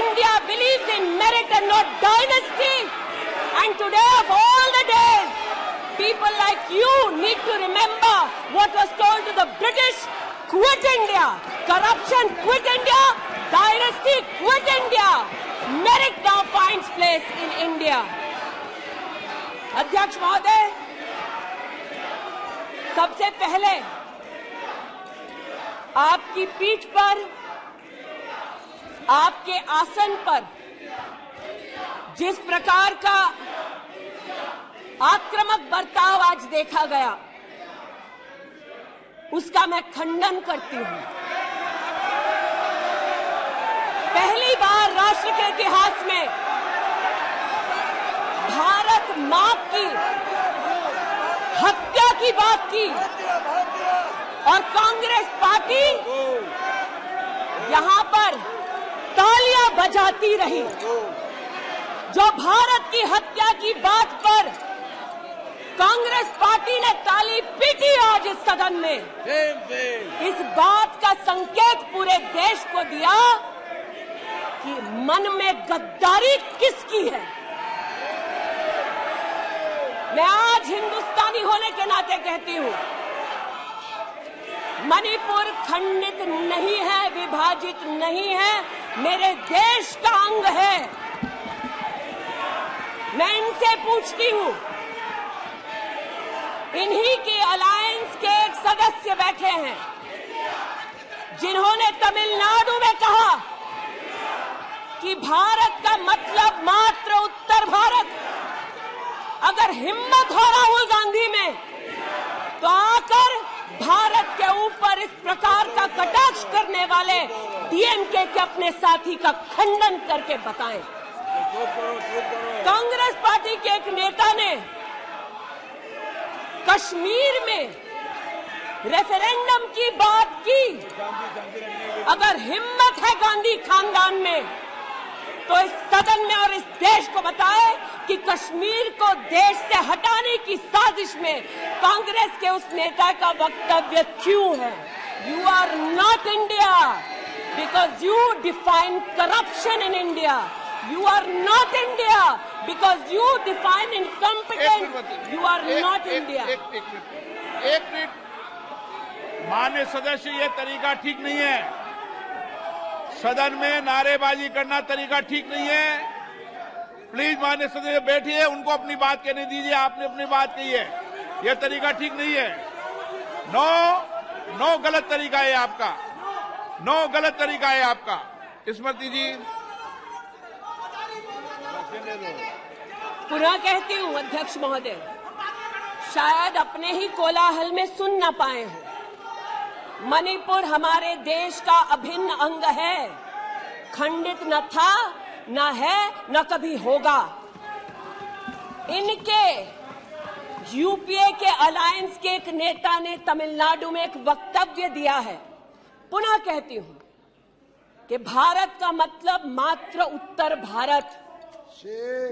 India believes in merit and not dynasty. And today of all the days, people like you need to remember what was told to the British: quit India. Corruption, quit India. Dynasty, quit India. Merit now finds place in India. अध्यक्ष महोदय, सबसे पहले आपकी पीठ पर, आपके आसन पर जिस प्रकार का आक्रामक बर्ताव आज देखा गया, उसका मैं खंडन करती हूं। पहली बार राष्ट्र के इतिहास में भारत मां की हत्या की बात की और कांग्रेस पार्टी यहां पर तालियां बजाती रही। जो भारत की हत्या की बात पर कांग्रेस पार्टी ने ताली पीटी आज इस सदन में, इस बात का संकेत पूरे देश को दिया कि मन में गद्दारी किसकी है। मैं आज हिंदुस्तानी होने के नाते कहती हूं, मणिपुर खंडित नहीं है, विभाजित नहीं है, मेरे देश का अंग है। मैं इनसे पूछती हूं, इन्हीं के अलायंस के एक सदस्य बैठे हैं जिन्होंने तमिलनाडु में कहा कि भारत का मतलब मात्र उत्तर भारत। अगर हिम्मत हो राहुल गांधी में तो आकर भारत के ऊपर इस प्रकार का कटाक्ष करने वाले डीएमके के अपने साथी का खंडन करके बताएं। कांग्रेस पार्टी के एक नेता ने कश्मीर में रेफरेंडम की बात की। अगर हिम्मत है गांधी खानदान में तो इस सदन में और इस देश को बताए कि कश्मीर को देश से हटाने की साजिश में कांग्रेस के उस नेता का वक्तव्य क्यों है। You are not India because you define corruption in India. You are not India because you define incompetence. You are not India. एक मिनट, माननीय सदस्य, ये तरीका ठीक नहीं है। सदन में नारेबाजी करना तरीका ठीक नहीं है। प्लीज माननीय सदस्य बैठिए, उनको अपनी बात कहने दीजिए। आपने अपनी बात कही है, यह तरीका ठीक नहीं है। नो गलत तरीका है आपका, नो गलत तरीका है आपका। स्मृति जी, पुनः कहती हूं अध्यक्ष महोदय, शायद अपने ही कोलाहल में सुन न पाए हो, मणिपुर हमारे देश का अभिन्न अंग है, खंडित न था, न है, न कभी होगा। इनके यूपीए के अलायंस के एक नेता ने तमिलनाडु में एक वक्तव्य दिया है। पुनः कहती हूं कि भारत का मतलब मात्र उत्तर भारत।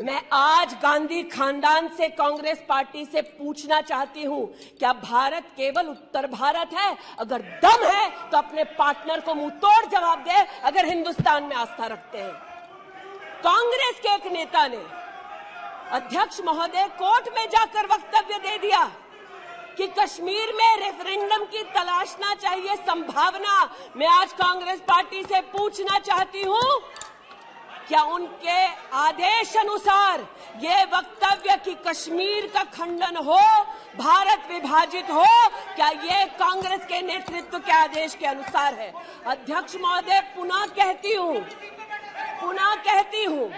मैं आज गांधी खानदान से, कांग्रेस पार्टी से पूछना चाहती हूं, क्या भारत केवल उत्तर भारत है? अगर दम है तो अपने पार्टनर को मुंह तोड़ जवाब दे, अगर हिंदुस्तान में आस्था रखते हैं। कांग्रेस के एक नेता ने, अध्यक्ष महोदय, कोर्ट में जाकर वक्तव्य दे दिया कि कश्मीर में रेफरेंडम की तलाशना चाहिए संभावना। मैं आज कांग्रेस पार्टी से पूछना चाहती हूं, क्या उनके आदेश अनुसार ये वक्तव्य कि कश्मीर का खंडन हो, भारत विभाजित हो, क्या ये कांग्रेस के नेतृत्व के आदेश के अनुसार है? अध्यक्ष महोदय, पुनः कहती हूं,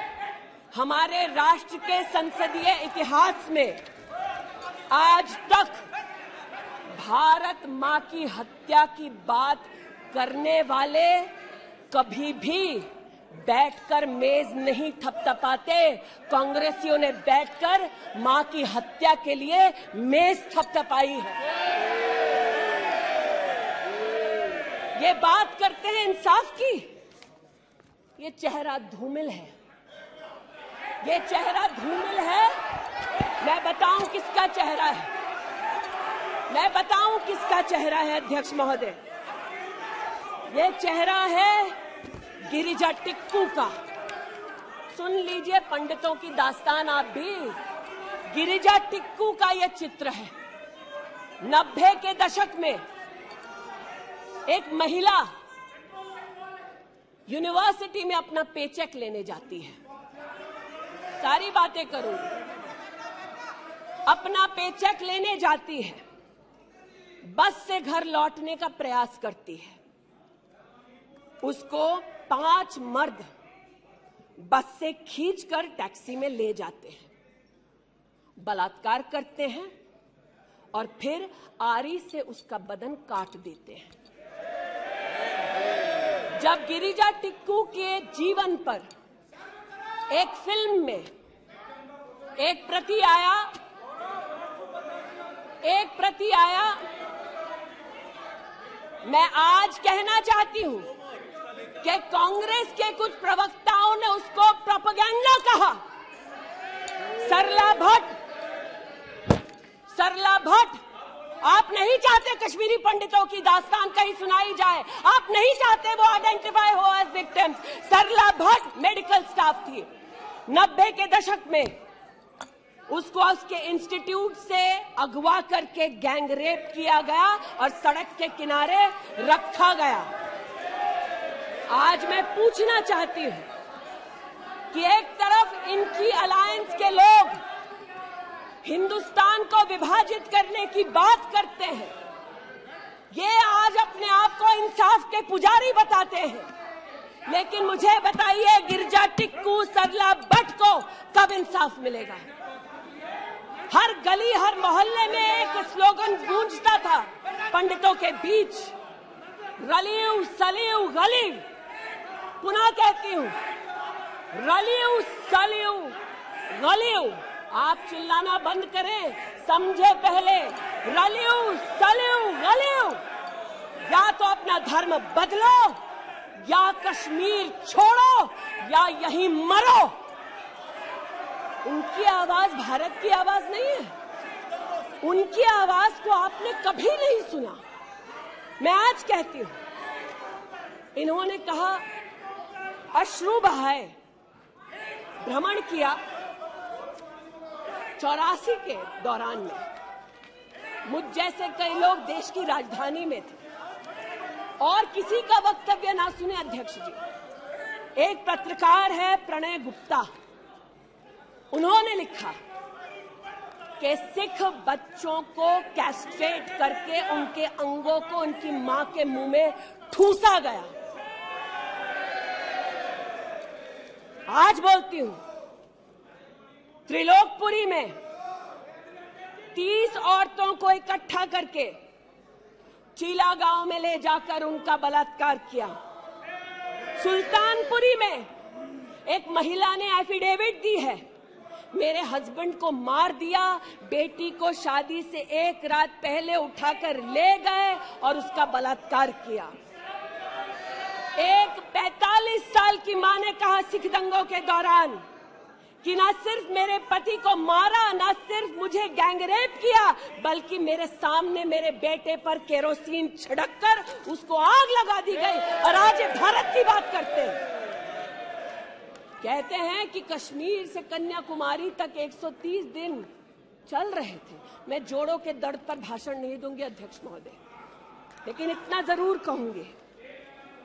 हमारे राष्ट्र के संसदीय इतिहास में आज तक भारत मां की हत्या की बात करने वाले कभी भी बैठकर मेज नहीं थपथपाते। कांग्रेसियों ने बैठकर मां की हत्या के लिए मेज थपथपाई है। ये बात करते हैं इंसाफ की, ये चेहरा धूमिल है, ये चेहरा धूमिल है। मैं बताऊं किसका चेहरा है, मैं बताऊं किसका चेहरा है अध्यक्ष महोदय। ये चेहरा है गिरिजा टिक्कू का। सुन लीजिए पंडितों की दास्तान आप भी। गिरिजा टिक्कू का यह चित्र है। 90 के दशक में एक महिला यूनिवर्सिटी में अपना पेचेक लेने जाती है। सारी बातें करूंगी। अपना पेचेक लेने जाती है, बस से घर लौटने का प्रयास करती है। उसको 5 मर्द बस से खींचकर टैक्सी में ले जाते हैं, बलात्कार करते हैं और फिर आरी से उसका बदन काट देते हैं। जब गिरिजा टिक्कू के जीवन पर एक फिल्म में एक प्रति आया, मैं आज कहना चाहती हूं कि कांग्रेस के कुछ प्रवक्ताओं ने उसको प्रोपेगेंडा कहा। सरला भट्ट, आप नहीं चाहते कश्मीरी पंडितों की दास्तान कहीं सुनाई जाए, आप नहीं चाहते वो आइडेंटिफाई हो एज विक्टिम्स। सरला भट्ट मेडिकल स्टाफ थी। 90 के दशक में उसको उसके इंस्टीट्यूट से अगवा करके गैंग रेप किया गया और सड़क के किनारे रखा गया। आज मैं पूछना चाहती हूं कि एक तरफ इनकी अलायंस के लोग हिंदुस्तान को विभाजित करने की बात करते हैं, ये आज अपने आप को इंसाफ के पुजारी बताते हैं, लेकिन मुझे बताइए गिरिजा टिक्कू, सरला भट्ट को कब इंसाफ मिलेगा? हर गली, हर मोहल्ले में एक स्लोगन गूंजता था पंडितों के बीच, रलियू सलियू गलिव। पुनः कहती हूं, रलियू सलियू गलिव। आप चिल्लाना बंद करें, समझे पहले। रलियू सलियू गलिव। या तो अपना धर्म बदलो या कश्मीर छोड़ो या यहीं मरो। उनकी आवाज भारत की आवाज नहीं है। उनकी आवाज को आपने कभी नहीं सुना। मैं आज कहती हूं, इन्होंने कहा अश्रु बहाए, भ्रमण किया 84 के दौरान में। मुझ जैसे कई लोग देश की राजधानी में थे और किसी का वक्तव्य ना सुने। अध्यक्ष जी, एक पत्रकार है प्रणय गुप्ता, उन्होंने लिखा कि सिख बच्चों को कैस्ट्रेट करके उनके अंगों को उनकी मां के मुंह में ठूसा गया। आज बोलती हूं, त्रिलोकपुरी में 30 औरतों को इकट्ठा करके चीला गांव में ले जाकर उनका बलात्कार किया। सुल्तानपुरी में एक महिला ने एफिडेविट दी है, मेरे हस्बैंड को मार दिया, बेटी को शादी से एक रात पहले उठाकर ले गए और उसका बलात्कार किया। एक 45 साल की मां ने कहा सिख दंगों के दौरान कि न सिर्फ मेरे पति को मारा, न सिर्फ मुझे गैंगरेप किया, बल्कि मेरे सामने मेरे बेटे पर केरोसिन छिड़ककर उसको आग लगा दी गई। और आज भारत की बात करते हैं, कहते हैं कि कश्मीर से कन्याकुमारी तक 130 दिन चल रहे थे। मैं जोड़ों के दर्द पर भाषण नहीं दूंगी अध्यक्ष महोदय, लेकिन इतना जरूर कहूंगी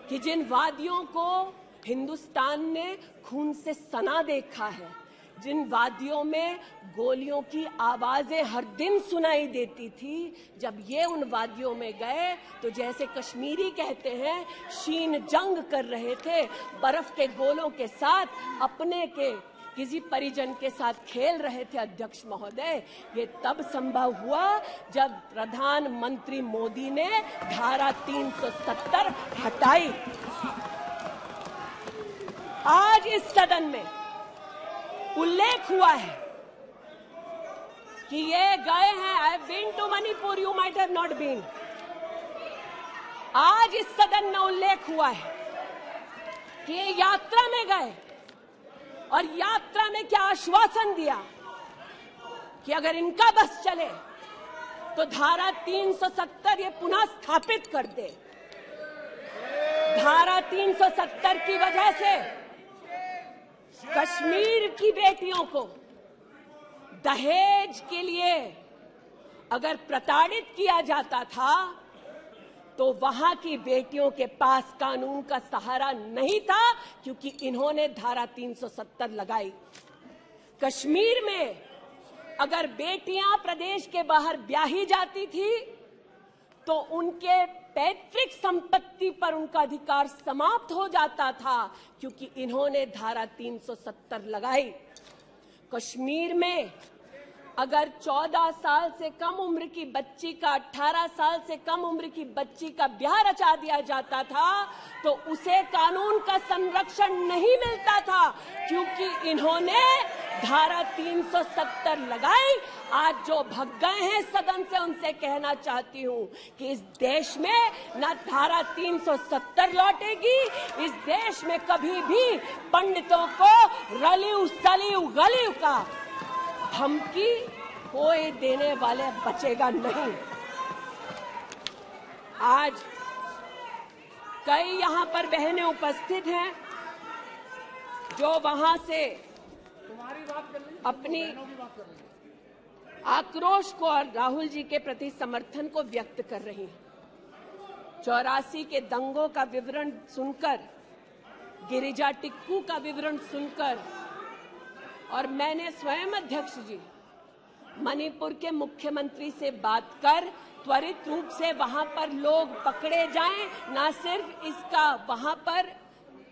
कि जिन वादियों को हिंदुस्तान ने खून से सना देखा है, जिन वादियों में गोलियों की आवाजें हर दिन सुनाई देती थी, जब ये उन वादियों में गए तो जैसे कश्मीरी कहते हैं शीन जंग कर रहे थे, बर्फ के गोलों के साथ अपने के किसी परिजन के साथ खेल रहे थे। अध्यक्ष महोदय, ये तब संभव हुआ जब प्रधानमंत्री मोदी ने धारा 370 हटाई। आज इस सदन में उल्लेख हुआ है कि ये गए हैं, I have been to Manipur, you might have not been. आज इस सदन में उल्लेख हुआ है कि ये यात्रा में गए और यात्रा में क्या आश्वासन दिया कि अगर इनका बस चले तो धारा 370 ये पुनः स्थापित कर दे। धारा 370 की वजह से कश्मीर की बेटियों को दहेज के लिए अगर प्रताड़ित किया जाता था तो वहां की बेटियों के पास कानून का सहारा नहीं था, क्योंकि इन्होंने धारा 370 लगाई। कश्मीर में अगर बेटियां प्रदेश के बाहर ब्याही जाती थी तो उनके पैतृक संपत्ति पर उनका अधिकार समाप्त हो जाता था, क्योंकि इन्होंने धारा 370 लगाई। कश्मीर में अगर 14 साल से कम उम्र की बच्ची का 18 साल से कम उम्र की बच्ची का ब्याह रचा दिया जाता था तो उसे कानून का संरक्षण नहीं मिलता था, क्योंकि इन्होंने धारा 370 लगाई। आज जो भग गए हैं सदन से उनसे कहना चाहती हूं कि इस देश में न धारा 370 लौटेगी, इस देश में कभी भी पंडितों को रलिव सलिव गलिव का धमकी कोई देने वाले बचेगा नहीं। आज कई यहां पर बहनें उपस्थित हैं जो वहां से अपनी आक्रोश को और राहुल जी के प्रति समर्थन को व्यक्त कर रही हैं। 84 के दंगों का विवरण सुनकर, गिरिजा टिक्कू का विवरण सुनकर, और मैंने स्वयं अध्यक्ष जी मणिपुर के मुख्यमंत्री से बात कर त्वरित रूप से वहां पर लोग पकड़े जाएं, न सिर्फ इसका वहां पर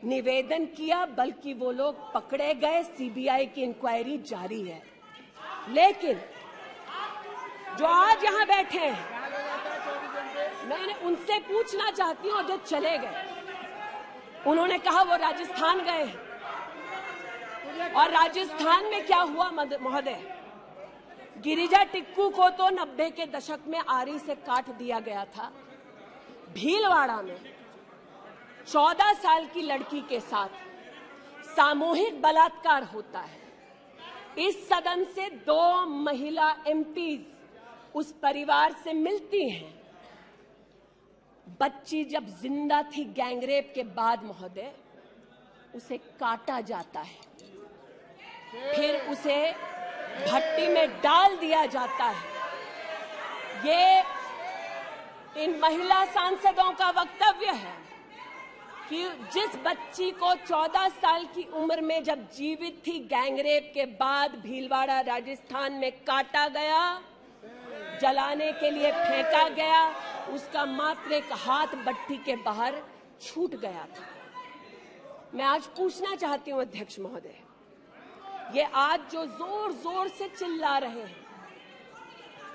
निवेदन किया बल्कि वो लोग पकड़े गए। सीबीआई की इंक्वायरी जारी है। लेकिन जो आज यहां बैठे हैं, मैंने उनसे पूछना चाहती हूं, जो चले गए, उन्होंने कहा वो राजस्थान गए, और राजस्थान में क्या हुआ महोदय? गिरिजा टिक्कू को तो 90 के दशक में आरी से काट दिया गया था। भीलवाड़ा में 14 साल की लड़की के साथ सामूहिक बलात्कार होता है। इस सदन से 2 महिला एमपीज उस परिवार से मिलती हैं। बच्ची जब जिंदा थी गैंगरेप के बाद महोदय, उसे काटा जाता है, फिर उसे भट्टी में डाल दिया जाता है। ये इन महिला सांसदों का वक्तव्य है कि जिस बच्ची को 14 साल की उम्र में जब जीवित थी गैंगरेप के बाद भीलवाड़ा राजस्थान में काटा गया, जलाने के लिए फेंका गया, उसका मात्र एक हाथ भट्टी के बाहर छूट गया था। मैं आज पूछना चाहती हूं अध्यक्ष महोदय, ये आज जो जोर जोर से चिल्ला रहे हैं,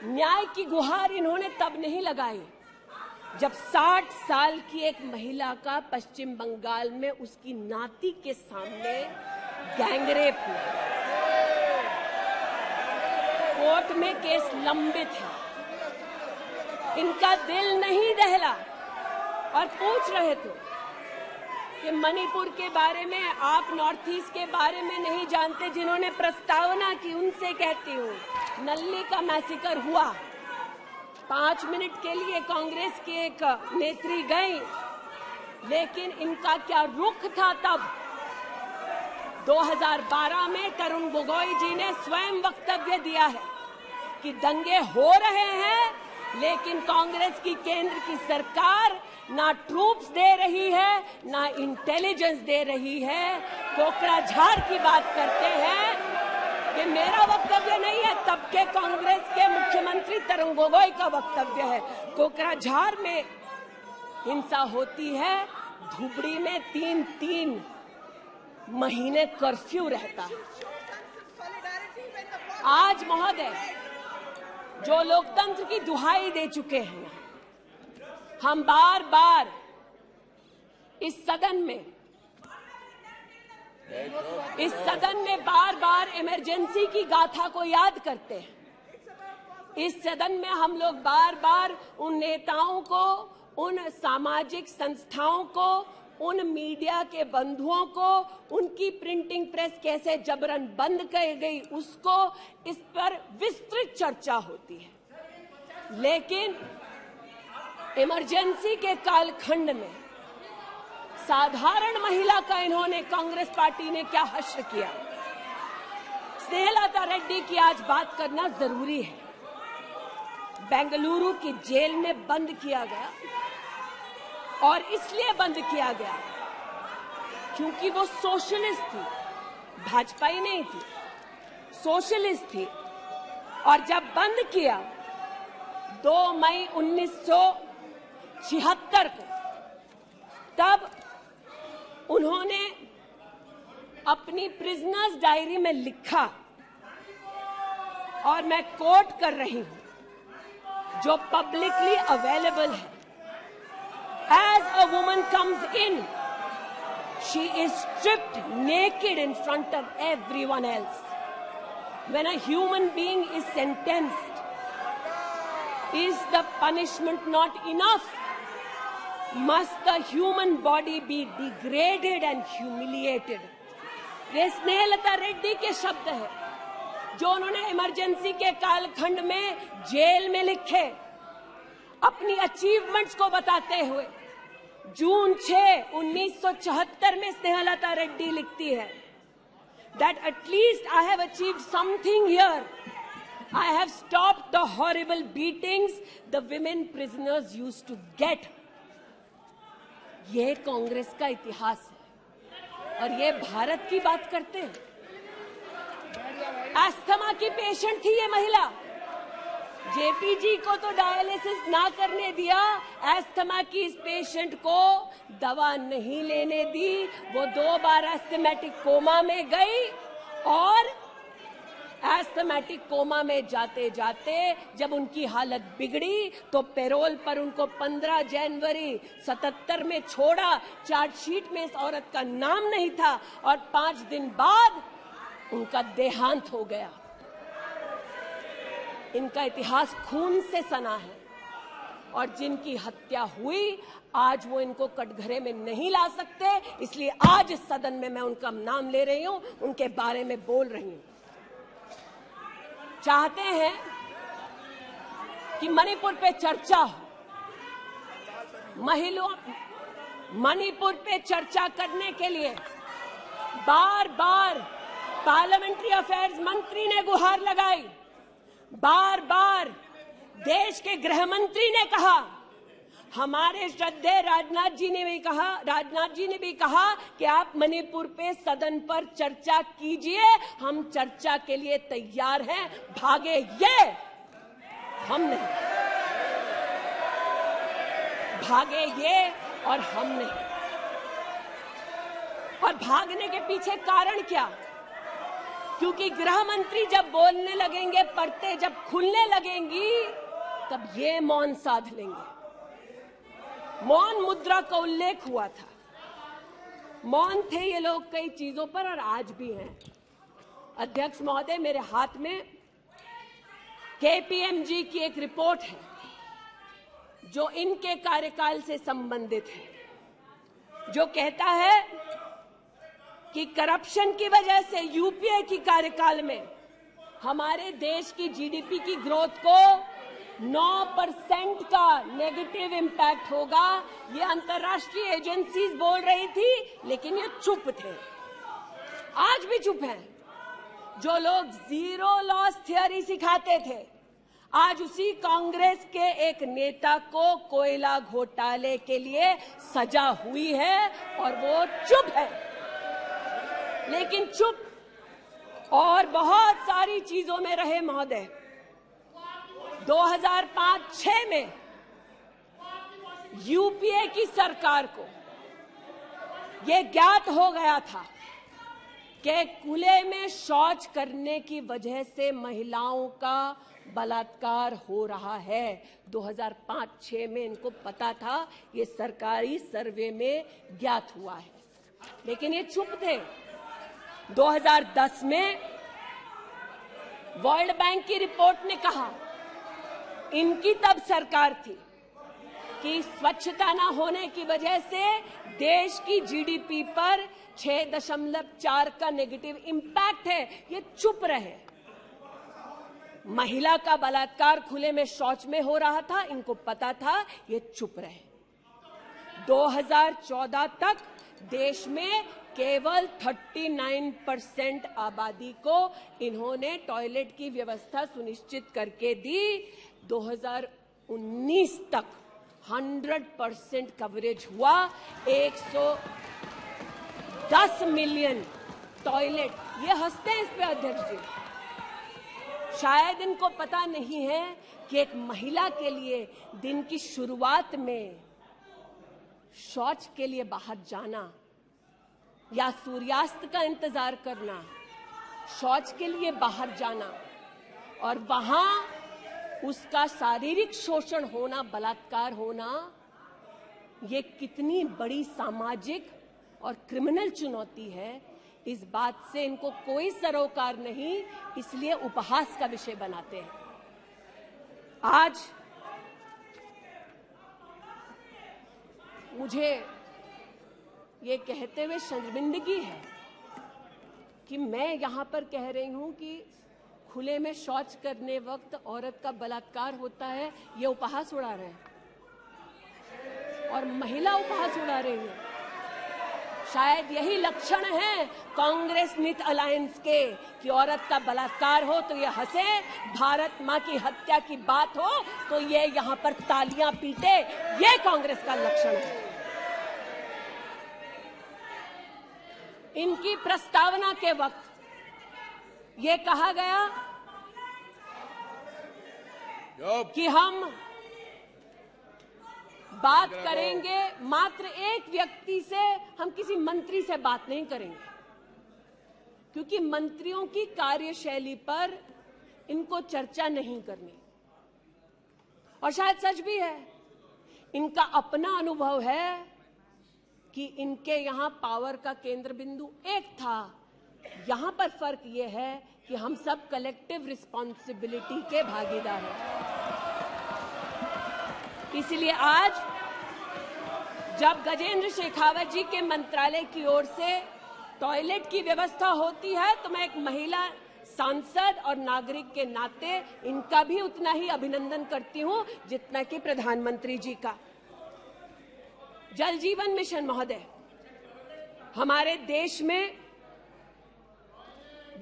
न्याय की गुहार इन्होंने तब नहीं लगाई जब 60 साल की एक महिला का पश्चिम बंगाल में उसकी नाती के सामने गैंगरेप हुआ। कोर्ट में केस लंबित है, इनका दिल नहीं दहला और पूछ रहे थे कि मणिपुर के बारे में आप नॉर्थ ईस्ट के बारे में नहीं जानते। जिन्होंने प्रस्तावना की उनसे कहती हूँ, नल्ली का मैसेकर हुआ, 5 मिनट के लिए कांग्रेस की एक नेत्री गई, लेकिन इनका क्या रुख था तब? 2012 में तरुण गोगोई जी ने स्वयं वक्तव्य दिया है कि दंगे हो रहे हैं, लेकिन कांग्रेस की केंद्र की सरकार ना ट्रूप्स दे रही है, ना इंटेलिजेंस दे रही है। कोकराझार की बात करते हैं, ये मेरा वक्तव्य नहीं है, तब के कांग्रेस के मुख्यमंत्री तरुण गोगोई का वक्तव्य है। कोकराझार में हिंसा होती है, धुबड़ी में 3-3 महीने कर्फ्यू रहता है। आज महोदय जो लोकतंत्र की दुहाई दे चुके हैं, हम बार बार इस सदन में बार बार इमरजेंसी की गाथा को याद करते हैं। इस सदन में हम लोग बार बार उन नेताओं को, उन सामाजिक संस्थाओं को, उन मीडिया के बंधुओं को, उनकी प्रिंटिंग प्रेस कैसे जबरन बंद कर गई, उसको, इस पर विस्तृत चर्चा होती है। लेकिन इमरजेंसी के कालखंड में साधारण महिला का इन्होंने कांग्रेस पार्टी ने क्या हश्र किया। स्नेहलता रेड्डी की आज बात करना जरूरी है। बेंगलुरु की जेल में बंद किया गया और इसलिए बंद किया गया क्योंकि वो सोशलिस्ट थी, भाजपा ही नहीं थी, सोशलिस्ट थी। और जब बंद किया 2 मई 1976 को, तब उन्होंने अपनी प्रिजनर्स डायरी में लिखा, और मैं कोट कर रही हूं, जो पब्लिकली अवेलेबल है। As a woman comes in, she is stripped naked in front of everyone else. When a human being is sentenced, is the punishment not enough? Must the human body be degraded and humiliated? ये स्नेहलता रेड्डी के शब्द है जो उन्होंने emergency के कालखंड में jail में लिखे, अपनी अचीवमेंट्स को बताते हुए। जून 6, 1974 में स्नेहलता रेड्डी लिखती है that at least I have achieved something here. I have stopped the horrible beatings the women prisoners used to get. ये कांग्रेस का इतिहास है और ये भारत की बात करते हैं। अस्थमा की पेशेंट थी ये महिला, जेपी जी को तो डायलिसिस ना करने दिया, अस्थमा की इस पेशेंट को दवा नहीं लेने दी। वो 2 बार एस्थमेटिक कोमा में गई और एस्थमेटिक कोमा में जाते जाते जब उनकी हालत बिगड़ी तो पैरोल पर उनको 15 जनवरी 77 में छोड़ा। चार्जशीट में इस औरत का नाम नहीं था और 5 दिन बाद उनका देहांत हो गया। इनका इतिहास खून से सना है और जिनकी हत्या हुई आज वो इनको कटघरे में नहीं ला सकते, इसलिए आज इस सदन में मैं उनका नाम ले रही हूं, उनके बारे में बोल रही हूं। चाहते हैं कि मणिपुर पे चर्चा हो, मणिपुर पे चर्चा करने के लिए बार बार पार्लियामेंट्री अफेयर्स मंत्री ने गुहार लगाई, बार बार देश के गृह मंत्री ने कहा, हमारे श्रद्धेय राजनाथ जी ने भी कहा कि आप मणिपुर पे सदन पर चर्चा कीजिए, हम चर्चा के लिए तैयार हैं, भागे ये हम नहीं, भागे ये और हम नहीं। और भागने के पीछे कारण क्या? क्योंकि गृह मंत्री जब बोलने लगेंगे, परतें जब खुलने लगेंगी, तब ये मौन साध लेंगे। मौन मुद्रा का उल्लेख हुआ था, मौन थे ये लोग कई चीजों पर और आज भी हैं। अध्यक्ष महोदय, मेरे हाथ में केपीएमजी की एक रिपोर्ट है जो इनके कार्यकाल से संबंधित है, जो कहता है कि करप्शन की वजह से यूपीए की कार्यकाल में हमारे देश की जीडीपी की ग्रोथ को 9% का नेगेटिव इम्पैक्ट होगा। ये अंतर्राष्ट्रीय एजेंसीज बोल रही थी, लेकिन ये चुप थे, आज भी चुप हैं। जो लोग जीरो लॉस थियरी सिखाते थे, आज उसी कांग्रेस के एक नेता को कोयला घोटाले के लिए सजा हुई है और वो चुप है। लेकिन चुप और बहुत सारी चीजों में रहे महोदय। 2005-06 में यूपीए की सरकार को यह ज्ञात हो गया था कि खुले में शौच करने की वजह से महिलाओं का बलात्कार हो रहा है। 2005-06 में इनको पता था, ये सरकारी सर्वे में ज्ञात हुआ है, लेकिन ये चुप थे। 2010 में वर्ल्ड बैंक की रिपोर्ट ने कहा, इनकी तब सरकार थी, कि स्वच्छता न होने की वजह से देश की जीडीपी पर 6.4 का नेगेटिव इंपैक्ट है। ये चुप रहे। महिला का बलात्कार खुले में शौच में हो रहा था, इनको पता था, ये चुप रहे। 2014 तक देश में केवल 39% आबादी को इन्होंने टॉयलेट की व्यवस्था सुनिश्चित करके दी। 2019 तक 100% कवरेज हुआ। 110 मिलियन टॉयलेट। ये हंसते हैं इस पे अध्यक्ष जी। शायद इनको पता नहीं है कि एक महिला के लिए दिन की शुरुआत में शौच के लिए बाहर जाना या सूर्यास्त का इंतजार करना, शौच के लिए बाहर जाना और वहां उसका शारीरिक शोषण होना, बलात्कार होना, ये कितनी बड़ी सामाजिक और क्रिमिनल चुनौती है, इस बात से इनको कोई सरोकार नहीं, इसलिए उपहास का विषय बनाते हैं। आज मुझे ये कहते हुए शर्मिंदगी है कि मैं यहां पर कह रही हूं कि खुले में शौच करने वक्त औरत का बलात्कार होता है, ये उपहास उड़ा रहे हैं और महिला उपहास उड़ा रही है। शायद यही लक्षण है कांग्रेस नीत अलायंस के कि औरत का बलात्कार हो तो ये हंसे, भारत मां की हत्या की बात हो तो ये यहां पर तालियां पीटे, ये कांग्रेस का लक्षण है। इनकी प्रस्तावना के वक्त ये कहा गया कि हम बात करेंगे मात्र एक व्यक्ति से, हम किसी मंत्री से बात नहीं करेंगे, क्योंकि मंत्रियों की कार्यशैली पर इनको चर्चा नहीं करनी। और शायद सच भी है, इनका अपना अनुभव है कि इनके यहां पावर का केंद्र बिंदु एक था। यहां पर फर्क यह है कि हम सब कलेक्टिव रिस्पॉन्सिबिलिटी के भागीदार हैं। इसलिए आज जब गजेंद्र शेखावत जी के मंत्रालय की ओर से टॉयलेट की व्यवस्था होती है तो मैं एक महिला सांसद और नागरिक के नाते इनका भी उतना ही अभिनंदन करती हूं जितना कि प्रधानमंत्री जी का। जल जीवन मिशन महोदय, हमारे देश में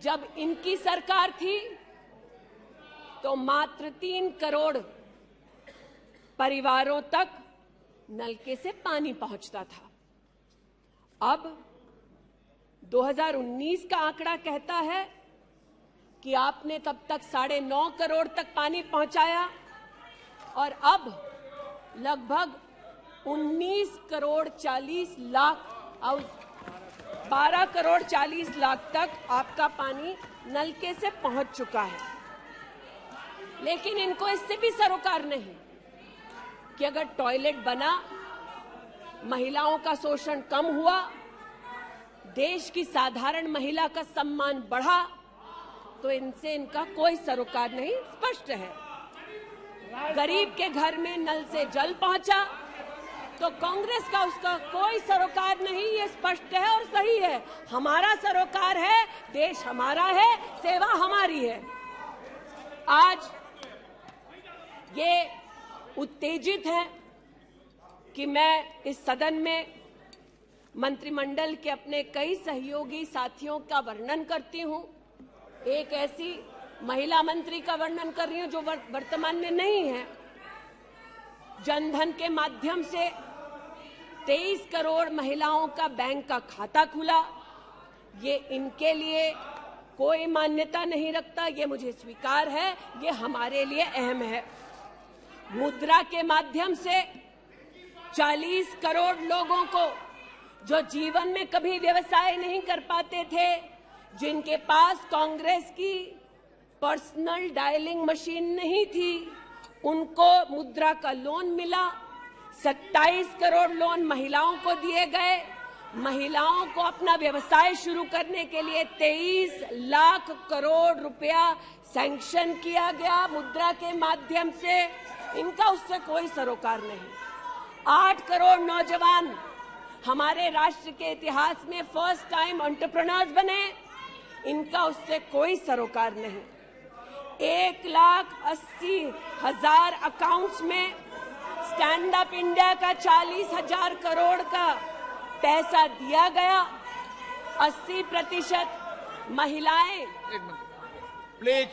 जब इनकी सरकार थी तो मात्र 3 करोड़ परिवारों तक नलके से पानी पहुंचता था। अब 2019 का आंकड़ा कहता है कि आपने तब तक 9.5 करोड़ तक पानी पहुंचाया और अब लगभग 19 करोड़ 40 लाख और 12 करोड़ 40 लाख तक आपका पानी नलके से पहुंच चुका है। लेकिन इनको इससे भी सरोकार नहीं कि अगर टॉयलेट बना, महिलाओं का शोषण कम हुआ, देश की साधारण महिला का सम्मान बढ़ा, तो इनसे इनका कोई सरोकार नहीं। स्पष्ट है, गरीब के घर में नल से जल पहुंचा तो कांग्रेस का उसका कोई सरोकार नहीं। ये स्पष्ट है और सही है। हमारा सरोकार है, देश हमारा है, सेवा हमारी है। आज ये उत्तेजित है कि मैं इस सदन में मंत्रिमंडल के अपने कई सहयोगी साथियों का वर्णन करती हूं। एक ऐसी महिला मंत्री का वर्णन कर रही हूं जो वर्तमान में नहीं है। जनधन के माध्यम से 23 करोड़ महिलाओं का बैंक का खाता खुला। ये इनके लिए कोई मान्यता नहीं रखता, ये मुझे स्वीकार है, ये हमारे लिए अहम है। मुद्रा के माध्यम से 40 करोड़ लोगों को जो जीवन में कभी व्यवसाय नहीं कर पाते थे, जिनके पास कांग्रेस की पर्सनल डायलिंग मशीन नहीं थी, उनको मुद्रा का लोन मिला। 27 करोड़ लोन महिलाओं को दिए गए। महिलाओं को अपना व्यवसाय शुरू करने के लिए 23 लाख करोड़ रुपया सैंक्शन किया गया मुद्रा के माध्यम से। इनका उससे कोई सरोकार नहीं। 8 करोड़ नौजवान हमारे राष्ट्र के इतिहास में फर्स्ट टाइम एंटरप्रेन्योर्स बने। इनका उससे कोई सरोकार नहीं। 1,80,000 अकाउंट्स में स्टैंड अप इंडिया का 40,000 करोड़ का पैसा दिया गया। 80% महिलाएं। एक मिनट प्लीज,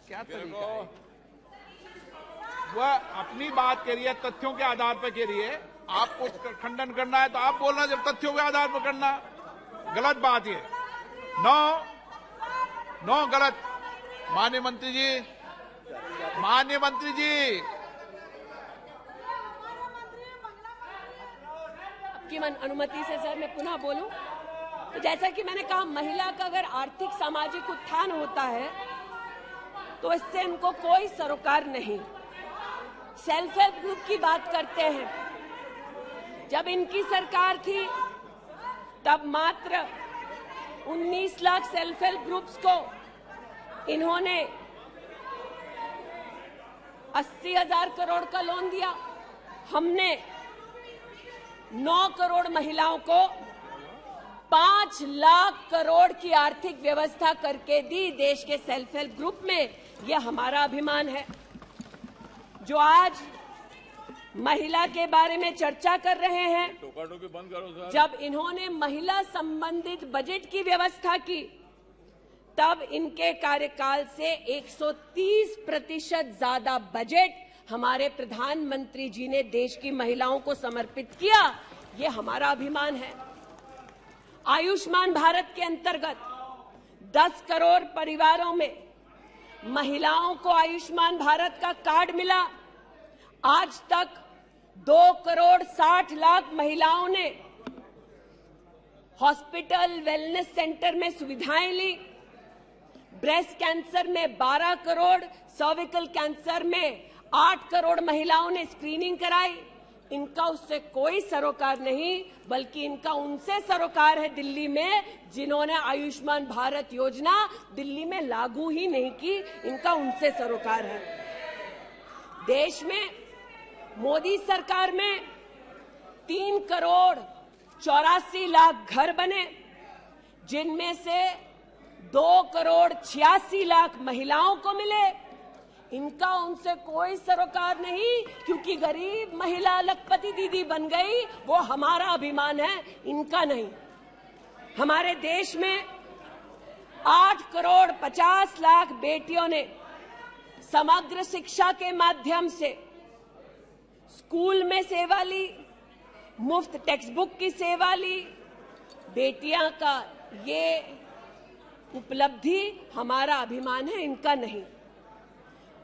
क्या तरीका है? वह अपनी बात कह रही है, तथ्यों के आधार पर कह रही है। आपको खंडन करना है तो आप बोलना, जब तथ्यों के आधार पर करना गलत बात है। नो गलत। माननीय मंत्री जी, आपकी अनुमति से सर मैं पुनः बोलूं तो जैसा कि मैंने कहा, महिला का अगर आर्थिक सामाजिक उत्थान होता है तो इससे इनको कोई सरोकार नहीं। सेल्फ हेल्प ग्रुप की बात करते हैं, जब इनकी सरकार थी तब मात्र 19 लाख सेल्फ हेल्प ग्रुप्स को इन्होंने 80,000 करोड़ का लोन दिया। हमने 9 करोड़ महिलाओं को 5 लाख करोड़ की आर्थिक व्यवस्था करके दी देश के सेल्फ हेल्प ग्रुप में। यह हमारा अभिमान है। जो आज महिला के बारे में चर्चा कर रहे हैं, टोका-टोकी बंद करो सर। जब इन्होंने महिला संबंधित बजट की व्यवस्था की तब इनके कार्यकाल से 130% ज्यादा बजट हमारे प्रधानमंत्री जी ने देश की महिलाओं को समर्पित किया। ये हमारा अभिमान है। आयुष्मान भारत के अंतर्गत 10 करोड़ परिवारों में महिलाओं को आयुष्मान भारत का कार्ड मिला। आज तक 2 करोड़ 60 लाख महिलाओं ने हॉस्पिटल वेलनेस सेंटर में सुविधाएं ली। ब्रेस्ट कैंसर में 12 करोड़, सर्विकल कैंसर में 8 करोड़ महिलाओं ने स्क्रीनिंग कराई। इनका उससे कोई सरोकार नहीं, बल्कि इनका उनसे सरोकार है दिल्ली में, जिन्होंने आयुष्मान भारत योजना दिल्ली में लागू ही नहीं की। इनका उनसे सरोकार है। देश में मोदी सरकार में 3 करोड़ 84 लाख घर बने, जिनमें से 2 करोड़ 86 लाख महिलाओं को मिले। इनका उनसे कोई सरोकार नहीं, क्योंकि गरीब महिला लखपति दीदी बन गई, वो हमारा अभिमान है, इनका नहीं। हमारे देश में 8 करोड़ 50 लाख बेटियों ने समग्र शिक्षा के माध्यम से स्कूल में सेवा ली, मुफ्त टेक्स्ट बुक की सेवा ली। बेटियां का ये उपलब्धि हमारा अभिमान है, इनका नहीं।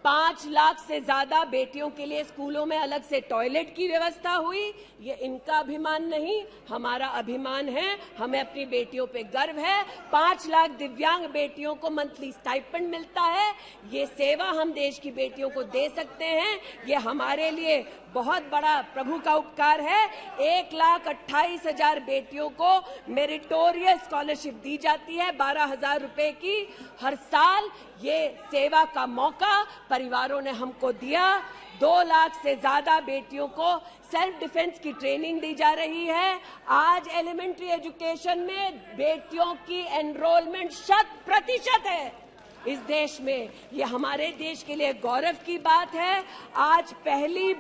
5 लाख से ज्यादा बेटियों के लिए स्कूलों में अलग से टॉयलेट की व्यवस्था हुई। ये इनका अभिमान नहीं, हमारा अभिमान है। हमें अपनी बेटियों पे गर्व है। 5 लाख दिव्यांग बेटियों को मंथली स्टाइपेंड मिलता है। ये सेवा हम देश की बेटियों को दे सकते हैं। ये हमारे लिए बहुत बड़ा प्रभु का उपकार है। 1,28,000 बेटियों को मेरिटोरियस स्कॉलरशिप दी जाती है, 12,000 रुपए की हर साल। ये सेवा का मौका परिवारों ने हमको दिया। 2 लाख से ज्यादा बेटियों को सेल्फ डिफेंस की ट्रेनिंग दी जा रही है। आज एलिमेंट्री एजुकेशन में बेटियों की एनरोलमेंट 100% है इस देश में। ये हमारे देश के लिए गौरव की बात है। आज पहली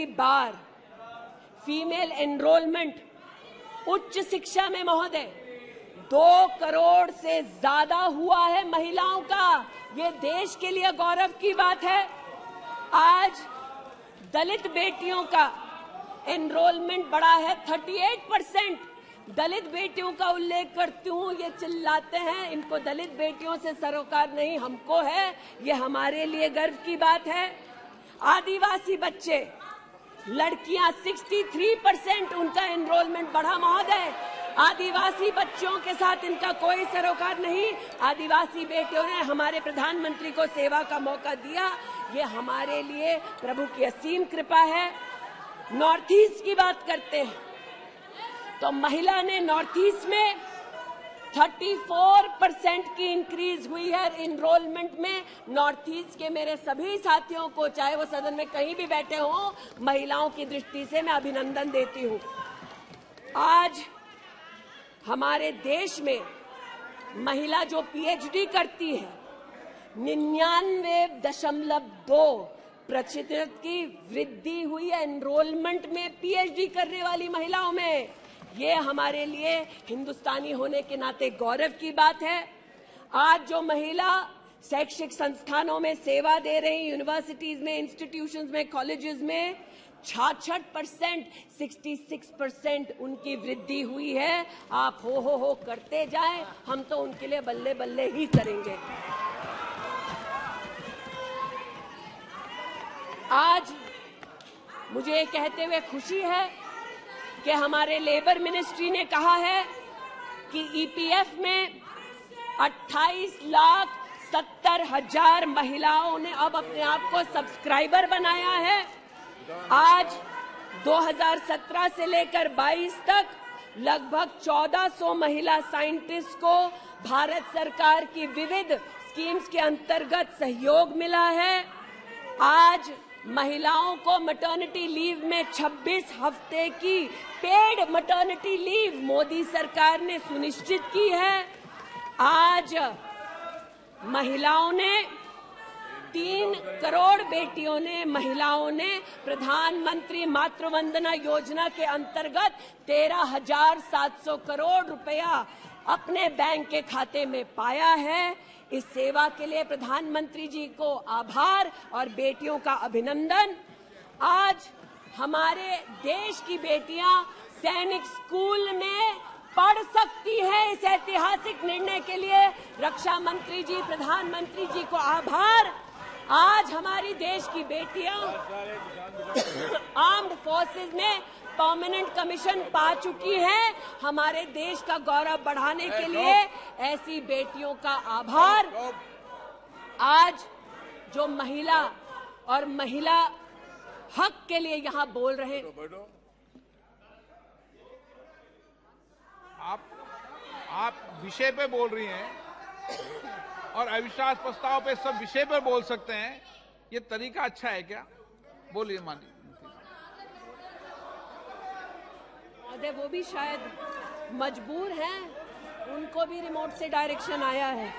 बार फीमेल एनरोलमेंट उच्च शिक्षा में महोदय 2 करोड़ से ज्यादा हुआ है महिलाओं का। ये देश के लिए गौरव की बात है। आज दलित बेटियों का एनरोलमेंट बढ़ा है 38%। दलित बेटियों का उल्लेख करती हूँ, ये चिल्लाते हैं, इनको दलित बेटियों से सरोकार नहीं, हमको है। ये हमारे लिए गर्व की बात है। आदिवासी बच्चे, लड़कियां 63% उनका एनरोलमेंट बढ़ा महोदय। आदिवासी बच्चों के साथ इनका कोई सरोकार नहीं। आदिवासी बेटियों ने हमारे प्रधानमंत्री को सेवा का मौका दिया। ये हमारे लिए प्रभु की असीम कृपा है। नॉर्थ ईस्ट की बात करते हैं तो महिला ने नॉर्थ ईस्ट में 34% की इंक्रीज हुई है एनरोलमेंट में। नॉर्थ ईस्ट के मेरे सभी साथियों को, चाहे वो सदन में कहीं भी बैठे हों, महिलाओं की दृष्टि से मैं अभिनंदन देती हूँ। आज हमारे देश में महिला जो पीएचडी करती है 99.2 प्रतिशत की वृद्धि हुई है एनरोलमेंट में पीएचडी करने वाली महिलाओं में। ये हमारे लिए हिंदुस्तानी होने के नाते गौरव की बात है। आज जो महिला शैक्षिक संस्थानों में सेवा दे रही, यूनिवर्सिटीज में, इंस्टीट्यूशंस में, कॉलेजेस में 66%, 66% उनकी वृद्धि हुई है। आप हो करते जाएं, हम तो उनके लिए बल्ले बल्ले ही करेंगे। आज मुझे ये कहते हुए खुशी है कि हमारे लेबर मिनिस्ट्री ने कहा है कि ईपीएफ में 28,70,000 महिलाओं ने अब अपने आप को सब्सक्राइबर बनाया है। आज 2017 से लेकर 22 तक लगभग 1400 महिला साइंटिस्ट को भारत सरकार की विविध स्कीम्स के अंतर्गत सहयोग मिला है। आज महिलाओं को मैटरनिटी लीव में 26 हफ्ते की पेड मैटरनिटी लीव मोदी सरकार ने सुनिश्चित की है। आज महिलाओं ने 3 करोड़ बेटियों ने, महिलाओं ने प्रधानमंत्री मातृ वंदना योजना के अंतर्गत 13,700 करोड़ रुपया अपने बैंक के खाते में पाया है। इस सेवा के लिए प्रधानमंत्री जी को आभार और बेटियों का अभिनंदन। आज हमारे देश की बेटियां सैनिक स्कूल में पढ़ सकती है। इस ऐतिहासिक निर्णय के लिए रक्षा मंत्री जी, प्रधानमंत्री जी को आभार। आज हमारी देश की बेटियां आर्म्ड फोर्सेस में परमानेंट कमीशन पा चुकी हैं। हमारे देश का गौरव बढ़ाने के लिए ऐसी बेटियों का आभार। आज जो महिला और महिला हक के लिए यहाँ बोल रहे हैं, आप विषय पे बोल रही हैं और अविश्वास प्रस्ताव पे सब विषय पर बोल सकते हैं। ये तरीका अच्छा है क्या? बोलिए माननीय। वो भी शायद मजबूर हैं, उनको भी रिमोट से डायरेक्शन आया है।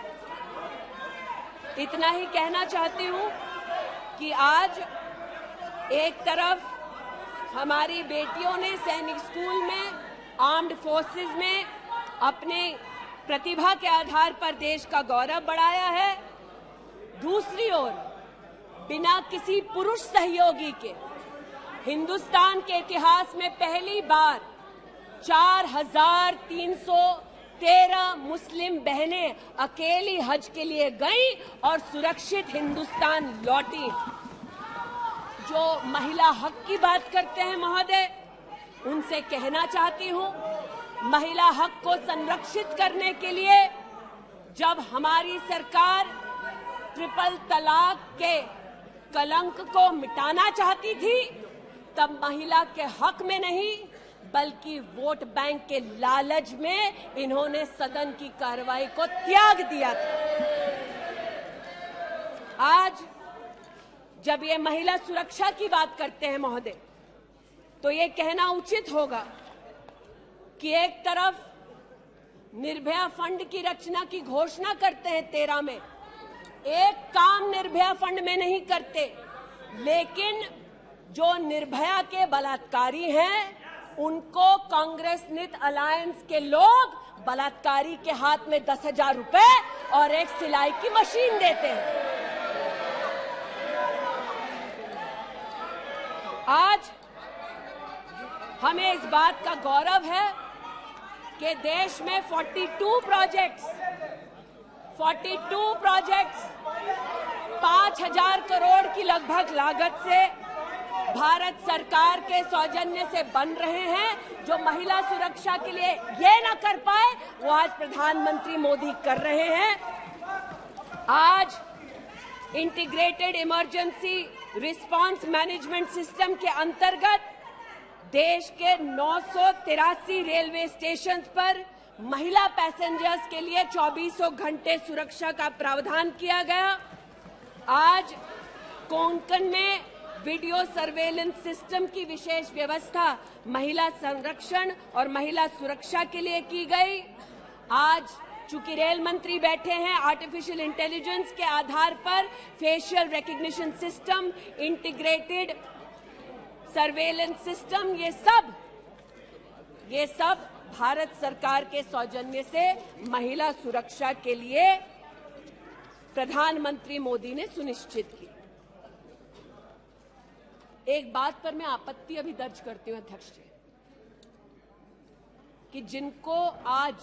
इतना ही कहना चाहती हूँ कि आज एक तरफ हमारी बेटियों ने सैनिक स्कूल में, आर्म्ड फोर्सेस में अपने प्रतिभा के आधार पर देश का गौरव बढ़ाया है। दूसरी ओर बिना किसी पुरुष सहयोगी के हिंदुस्तान के इतिहास में पहली बार 4,313 मुस्लिम बहनें अकेली हज के लिए गईं और सुरक्षित हिंदुस्तान लौटी। जो महिला हक की बात करते हैं महोदय, उनसे कहना चाहती हूं, महिला हक को संरक्षित करने के लिए जब हमारी सरकार ट्रिपल तलाक के कलंक को मिटाना चाहती थी, तब महिला के हक में नहीं बल्कि वोट बैंक के लालच में इन्होंने सदन की कार्रवाई को त्याग दिया था। आज जब ये महिला सुरक्षा की बात करते हैं महोदय, तो ये कहना उचित होगा कि एक तरफ निर्भया फंड की रचना की घोषणा करते हैं 13 में, एक काम निर्भया फंड में नहीं करते, लेकिन जो निर्भया के बलात्कारी हैं उनको कांग्रेस नित अलायंस के लोग बलात्कारी के हाथ में 10,000 रुपए और एक सिलाई की मशीन देते हैं। आज हमें इस बात का गौरव है कि देश में 42 प्रोजेक्ट्स 5,000 करोड़ की लगभग लागत से भारत सरकार के सौजन्य से बन रहे हैं। जो महिला सुरक्षा के लिए ये न कर पाए, वो आज प्रधानमंत्री मोदी कर रहे हैं। आज integrated emergency response management system के अंतर्गत देश के 983 रेलवे स्टेशन पर महिला पैसेंजर्स के लिए 24 घंटे सुरक्षा का प्रावधान किया गया। आज कोंकण में वीडियो सर्वेलेंस सिस्टम की विशेष व्यवस्था महिला संरक्षण और महिला सुरक्षा के लिए की गई। आज चूंकि रेल मंत्री बैठे हैं, आर्टिफिशियल इंटेलिजेंस के आधार पर facial recognition system, integrated surveillance system, ये सब भारत सरकार के सौजन्य से महिला सुरक्षा के लिए प्रधानमंत्री मोदी ने सुनिश्चित की। एक बात पर मैं आपत्ति अभी दर्ज करती हूं अध्यक्ष जी, कि जिनको आज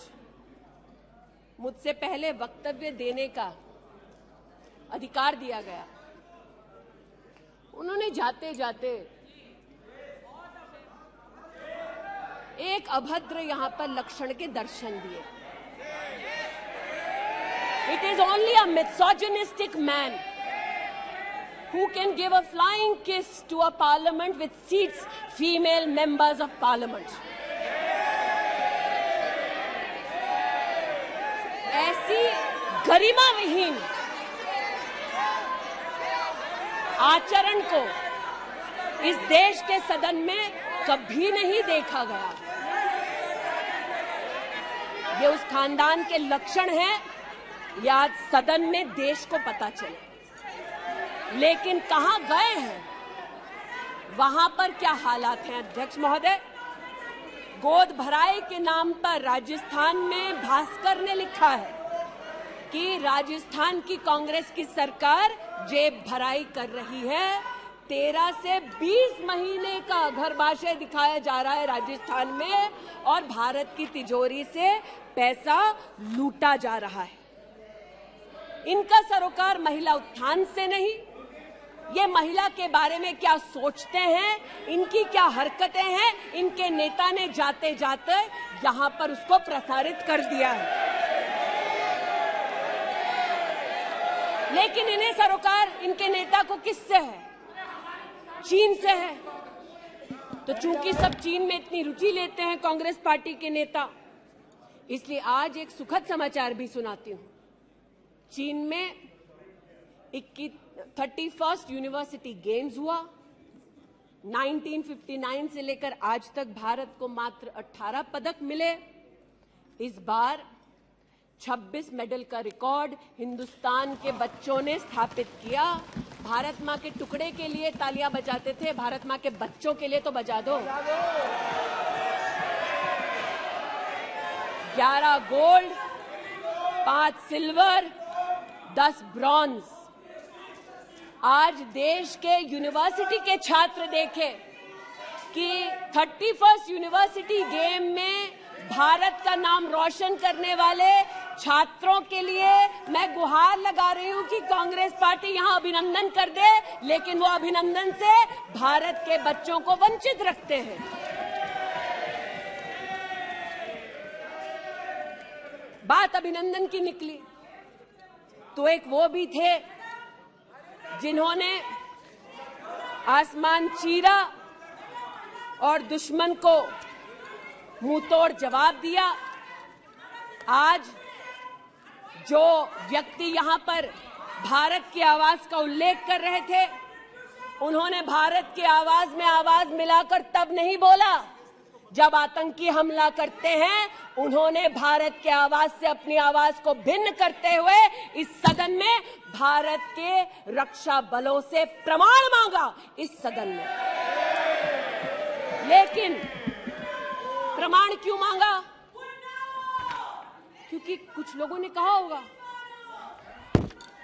मुझसे पहले वक्तव्य देने का अधिकार दिया गया, उन्होंने जाते जाते एक अभद्र यहां पर लक्षण के दर्शन दिए। It is only a misogynistic man who can give a flying kiss to a parliament which seats female members of parliament. ऐसी गरिमा विहीन आचरण को इस देश के सदन में कभी नहीं देखा गया। ये उस खानदान के लक्षण हैं, या आज सदन में देश को पता चले। लेकिन कहां गए हैं, वहां पर क्या हालात हैं अध्यक्ष महोदय? गोद भराई के नाम पर राजस्थान में भास्कर ने लिखा है कि राजस्थान की कांग्रेस की सरकार जेब भराई कर रही है। 13 से 20 महीने का घरबाशय दिखाया जा रहा है राजस्थान में, और भारत की तिजोरी से पैसा लूटा जा रहा है। इनका सरोकार महिला उत्थान से नहीं, ये महिला के बारे में क्या सोचते हैं, इनकी क्या हरकतें हैं, इनके नेता ने जाते जाते यहां पर उसको प्रसारित कर दिया है। लेकिन इन्हें सरोकार इनके नेता को किससे है? चीन से है। तो चूंकि सब चीन में इतनी रुचि लेते हैं कांग्रेस पार्टी के नेता, इसलिए आज एक सुखद समाचार भी सुनाती हूं। चीन में 31st यूनिवर्सिटी गेम्स हुआ। 1959 से लेकर आज तक भारत को मात्र 18 पदक मिले। इस बार 26 मेडल का रिकॉर्ड हिंदुस्तान के बच्चों ने स्थापित किया। भारत मां के टुकड़े के लिए तालियां बजाते थे, भारत मां के बच्चों के लिए तो बजा दो। 11 गोल्ड, 5 सिल्वर, 10 ब्रॉन्ज। आज देश के यूनिवर्सिटी के छात्र देखें कि 31st यूनिवर्सिटी गेम में भारत का नाम रोशन करने वाले छात्रों के लिए मैं गुहार लगा रही हूं कि कांग्रेस पार्टी यहां अभिनंदन कर दे, लेकिन वो अभिनंदन से भारत के बच्चों को वंचित रखते हैं। बात अभिनंदन की निकली तो एक वो भी थे जिन्होंने आसमान चीरा और दुश्मन को मुंहतोड़ जवाब दिया। आज जो व्यक्ति यहां पर भारत की आवाज का उल्लेख कर रहे थे, उन्होंने भारत की आवाज में आवाज मिलाकर तब नहीं बोला जब आतंकी हमला करते हैं। उन्होंने भारत के आवाज से अपनी आवाज को भिन्न करते हुए इस सदन में भारत के रक्षा बलों से प्रमाण मांगा इस सदन में। लेकिन प्रमाण क्यों मांगा? क्योंकि कुछ लोगों ने कहा होगा।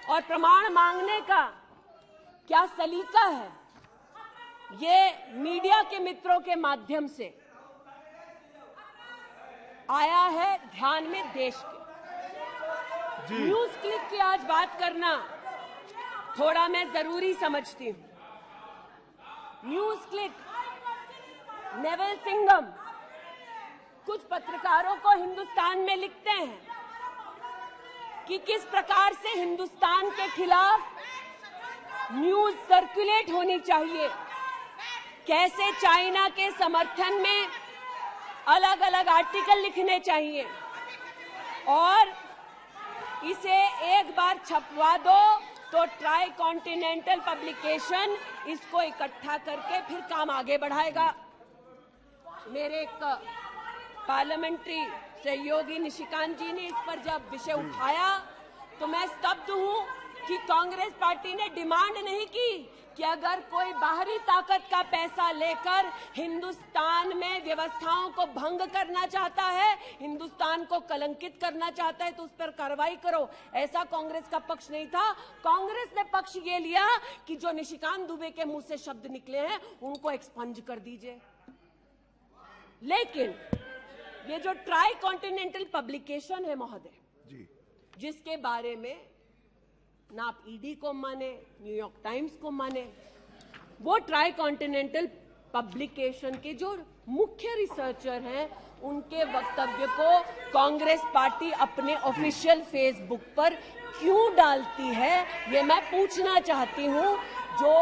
और प्रमाण मांगने का क्या सलीका है, ये मीडिया के मित्रों के माध्यम से आया है ध्यान में देश के। न्यूज क्लिक की आज बात करना थोड़ा मैं जरूरी समझती हूं। न्यूज क्लिक, नेवल सिंघम कुछ पत्रकारों को हिंदुस्तान में लिखते हैं कि किस प्रकार से हिंदुस्तान के खिलाफ न्यूज सर्कुलेट होनी चाहिए, कैसे चाइना के समर्थन में अलग अलग आर्टिकल लिखने चाहिए, और इसे एक बार छपवा दो तो ट्राई कॉन्टिनेंटल पब्लिकेशन इसको इकट्ठा करके फिर काम आगे बढ़ाएगा। मेरे एक पार्लियामेंट्री सहयोगी निशिकांत जी ने इस पर जब विषय उठाया तो मैं स्तब्ध हूं कि कांग्रेस पार्टी ने डिमांड नहीं की कि अगर कोई बाहरी ताकत का पैसा लेकर हिंदुस्तान में व्यवस्थाओं को भंग करना चाहता है, हिंदुस्तान को कलंकित करना चाहता है तो उस पर कार्रवाई करो। ऐसा कांग्रेस का पक्ष नहीं था। कांग्रेस ने पक्ष ये लिया कि जो निशिकांत दुबे के मुंह से शब्द निकले हैं उनको एक्सपंज कर दीजिए। लेकिन ये जो ट्राई कॉन्टिनेंटल पब्लिकेशन है महोदय, जिसके बारे में ना आप ईडी को माने, न्यूयॉर्क टाइम्स को माने, वो ट्राई कॉन्टिनेंटल पब्लिकेशन के जो मुख्य रिसर्चर हैं उनके वक्तव्य को कांग्रेस पार्टी अपने ऑफिशियल फेसबुक पर क्यों डालती है, ये मैं पूछना चाहती हूं। जो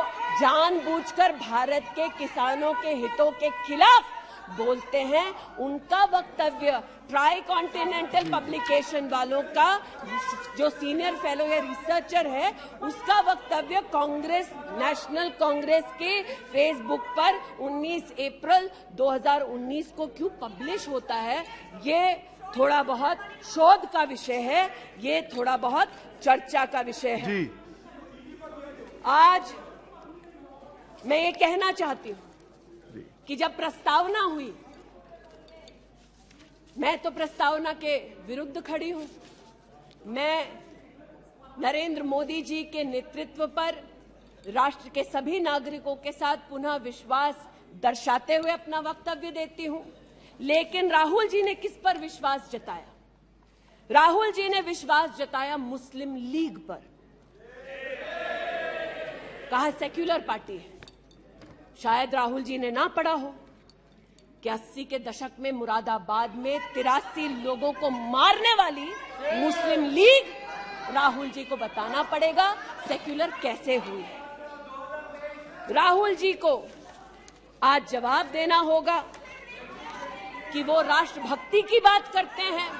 जानबूझकर भारत के किसानों के हितों के खिलाफ बोलते हैं, उनका वक्तव्य ट्राई कॉन्टिनेंटल पब्लिकेशन वालों का जो सीनियर फेलो या रिसर्चर है उसका वक्तव्य कांग्रेस, नेशनल कांग्रेस के फेसबुक पर 19 अप्रैल 2019 को क्यों पब्लिश होता है, ये थोड़ा बहुत शोध का विषय है, ये थोड़ा बहुत चर्चा का विषय है। आज मैं ये कहना चाहती हूं कि जब प्रस्तावना हुई, मैं तो प्रस्तावना के विरुद्ध खड़ी हूं। मैं नरेंद्र मोदी जी के नेतृत्व पर राष्ट्र के सभी नागरिकों के साथ पुनः विश्वास दर्शाते हुए अपना वक्तव्य देती हूं। लेकिन राहुल जी ने किस पर विश्वास जताया? राहुल जी ने विश्वास जताया मुस्लिम लीग पर। कहा सेक्युलर पार्टी है। शायद राहुल जी ने ना पढ़ा हो कि 80 के दशक में मुरादाबाद में 83 लोगों को मारने वाली मुस्लिम लीग, राहुल जी को बताना पड़ेगा सेक्युलर कैसे हुई। राहुल जी को आज जवाब देना होगा कि वो राष्ट्रभक्ति की बात करते हैं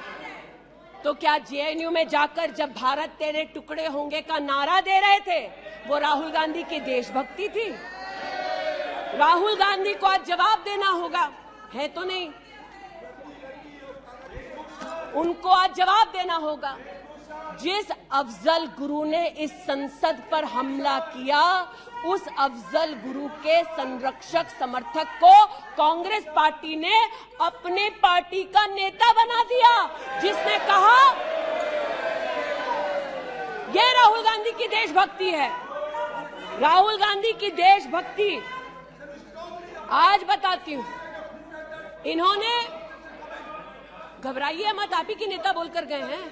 तो क्या जेएनयू में जाकर जब भारत तेरे टुकड़े होंगे का नारा दे रहे थे वो राहुल गांधी की देशभक्ति थी? राहुल गांधी को आज जवाब देना होगा, है तो नहीं। उनको आज जवाब देना होगा। जिस अफजल गुरु ने इस संसद पर हमला किया, उस अफजल गुरु के संरक्षक समर्थक को कांग्रेस पार्टी ने अपने पार्टी का नेता बना दिया, जिसने कहा यह राहुल गांधी की देशभक्ति है। राहुल गांधी की देशभक्ति आज बताती हूं। इन्होंने, घबराइए मत, आप ही के नेता बोलकर गए हैं,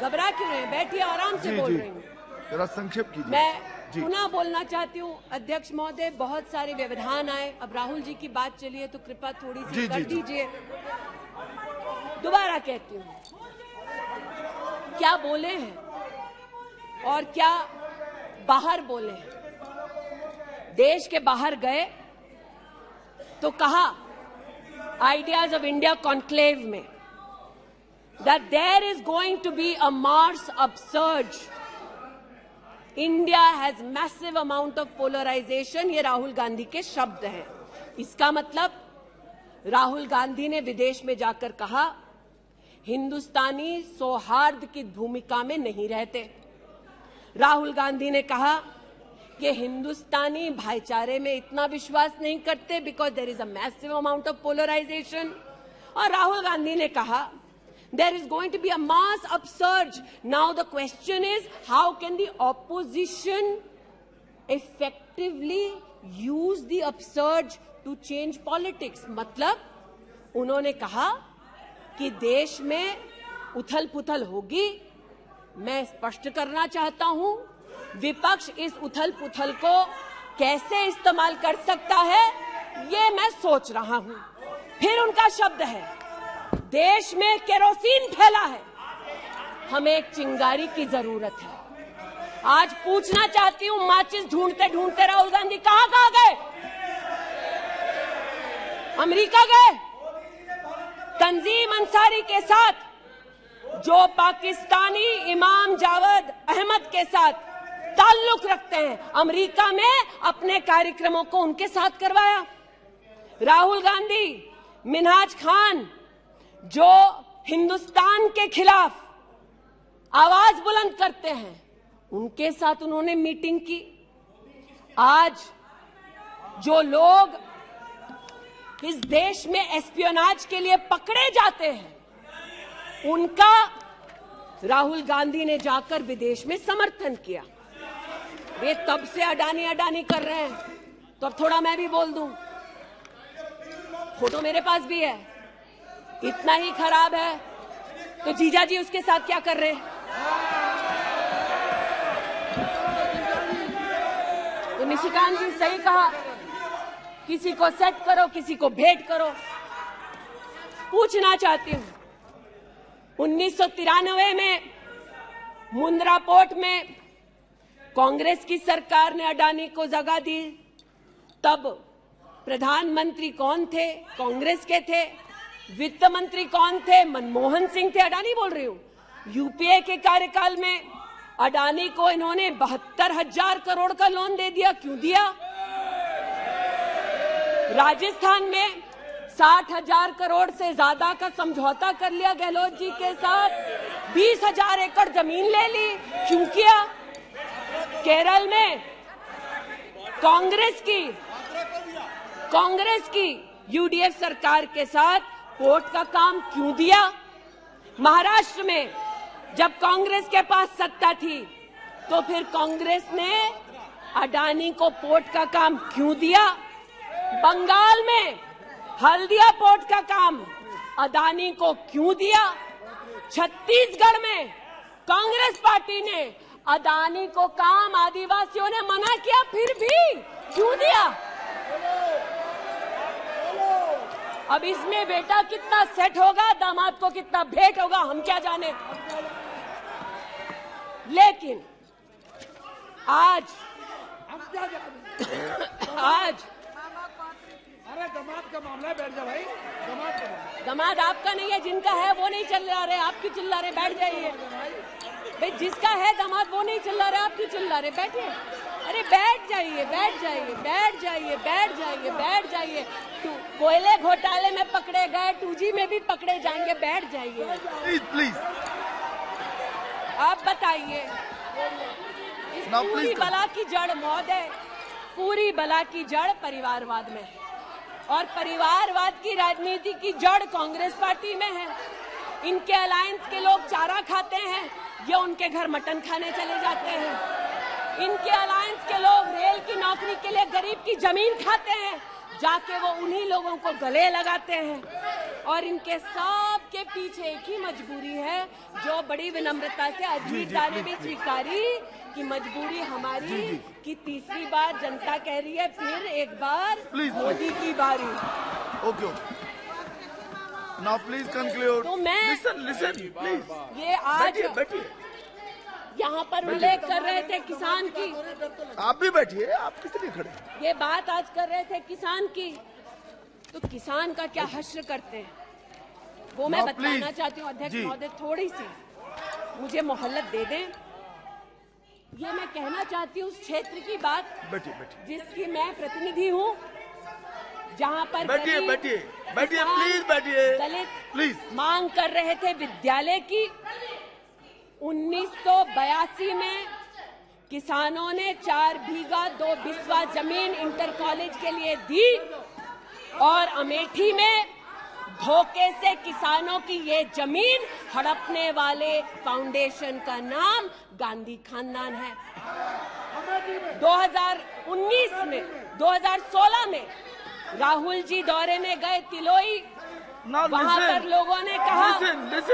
घबरा क्यों रहे? बैठिए, आराम से बोल रही हूँ। जरा संक्षेप कीजिए। मैं पुनः बोलना चाहती हूँ। अध्यक्ष महोदय, बहुत सारे व्यवधान आए, अब राहुल जी की बात चली है तो कृपया थोड़ी सी कर दीजिए। दोबारा कहती हूँ, क्या बोले हैं और क्या बाहर बोले हैं। देश के बाहर गए तो कहा आइडियाज ऑफ इंडिया कॉन्क्लेव में that there is going to be a Mars upsurge. India has massive amount of polarization. ये राहुल गांधी के शब्द हैं। इसका मतलब राहुल गांधी ने विदेश में जाकर कहा हिंदुस्तानी सौहार्द की भूमिका में नहीं रहते। राहुल गांधी ने कहा कि हिंदुस्तानी भाईचारे में इतना विश्वास नहीं करते because there is a massive amount of polarisation. और राहुल गांधी ने कहा there is going to be a mass upsurge. Now the question is, how can the opposition effectively use the upsurge to change politics? मतलब उन्होंने कहा कि देश में उथल पुथल होगी। मैं स्पष्ट करना चाहता हूं, विपक्ष इस उथल पुथल को कैसे इस्तेमाल कर सकता है ये मैं सोच रहा हूं। फिर उनका शब्द है देश में केरोसिन फैला है, हमें एक चिंगारी की जरूरत है। आज पूछना चाहती हूं, माचिस ढूंढते ढूंढते राहुल गांधी कहां गए? अमेरिका गए? तंजीम अंसारी के साथ, जो पाकिस्तानी इमाम जावेद अहमद के साथ ताल्लुक रखते हैं, अमेरिका में अपने कार्यक्रमों को उनके साथ करवाया। राहुल गांधी, मिन्हाज खान, जो हिंदुस्तान के खिलाफ आवाज बुलंद करते हैं, उनके साथ उन्होंने मीटिंग की। आज जो लोग इस देश में एस्पियोनाज के लिए पकड़े जाते हैं, उनका राहुल गांधी ने जाकर विदेश में समर्थन किया। वे तब से अडानी अडानी कर रहे हैं, तो अब थोड़ा मैं भी बोल दूं। फोटो मेरे पास भी है। इतना ही खराब है तो जीजा जी उसके साथ क्या कर रहे हैं? तो निशिकांत जी सही कहा, किसी को सेट करो, किसी को भेंट करो। पूछना चाहती हूं, 1993 में मुंद्रा पोर्ट में कांग्रेस की सरकार ने अडानी को जगह दी। तब प्रधानमंत्री कौन थे? कांग्रेस के थे। वित्त मंत्री कौन थे? मनमोहन सिंह थे। अडानी बोल रही हूं। यूपीए के कार्यकाल में अडानी को इन्होंने 72,000 करोड़ का लोन दे दिया। क्यों दिया? राजस्थान में 60,000 करोड़ से ज्यादा का समझौता कर लिया गहलोत जी के साथ। 20,000 एकड़ जमीन ले ली। क्यों किया? केरल में कांग्रेस की यूडीएफ सरकार के साथ पोर्ट का काम क्यों दिया? महाराष्ट्र में जब कांग्रेस के पास सत्ता थी तो फिर कांग्रेस ने अडानी को पोर्ट का काम क्यों दिया? बंगाल में हल्दिया पोर्ट का काम अडानी को क्यों दिया? छत्तीसगढ़ में कांग्रेस पार्टी ने अडानी को काम आदिवासियों ने मना किया, फिर भी क्यों दिया? अब इसमें बेटा कितना सेट होगा, दामाद को कितना भेंट होगा, हम क्या जाने। लेकिन आज अरे दामाद का मामला है, बैठ जा भाई। दामाद आपका नहीं है, जिनका है वो नहीं चिल्ला रहे, आप क्यों चिल्ला रहे? बैठ जाइए भाई। जिसका है दामाद वो नहीं चिल्ला रहे, आप क्यों चिल्ला रहे? बैठिए। अरे बैठ जाइए, बैठ जाइए, बैठ जाइए, बैठ जाइए, बैठ जाइए। कोयले घोटाले में पकड़े गए, 2G में भी पकड़े जाएंगे। बैठ जाइए प्लीज। आप बताइए, इस पूरी बला की जड़ महोदय, पूरी बला की जड़ परिवारवाद में है और परिवारवाद की राजनीति की जड़ कांग्रेस पार्टी में है। इनके अलायंस के लोग चारा खाते हैं, ये उनके घर मटन खाने चले जाते हैं। इनके अलायंस के लोग रेल की नौकरी के लिए गरीब की जमीन खाते हैं, जाके वो उन्हीं लोगों को गले लगाते हैं। और इनके सब के पीछे एक ही मजबूरी है, जो बड़ी विनम्रता से अजीत दा ने भी स्वीकारी कि मजबूरी हमारी कि तीसरी बार जनता कह रही है, फिर एक बार मोदी की बारी। Okay, now please conclude. तो मैं लिसन प्लीज। ये आज बैठिए। यहाँ पर उल्लेख कर रहे थे किसान की। आप भी बैठिए, आप किस लिए खड़े? ये बात आज कर रहे थे किसान की, तो किसान का क्या हश्र करते हैं वो मैं बताना चाहती हूँ। अध्यक्ष महोदय थोड़ी सी मुझे मोहल्लत दे दें। ये मैं कहना चाहती हूँ उस क्षेत्र की बात, जिसकी मैं प्रतिनिधि हूँ, जहाँ पर बैठिए प्लीज, बैठिए दलित प्लीज मांग कर रहे थे विद्यालय की। 1982 में किसानों ने 4 बीघा 2 बिस्वा जमीन इंटर कॉलेज के लिए दी और अमेठी में धोखे से किसानों की ये जमीन हड़पने वाले फाउंडेशन का नाम गांधी खानदान है। 2016 में राहुल जी दौरे में गए तिलोई, वहाँ पर लोगों ने कहा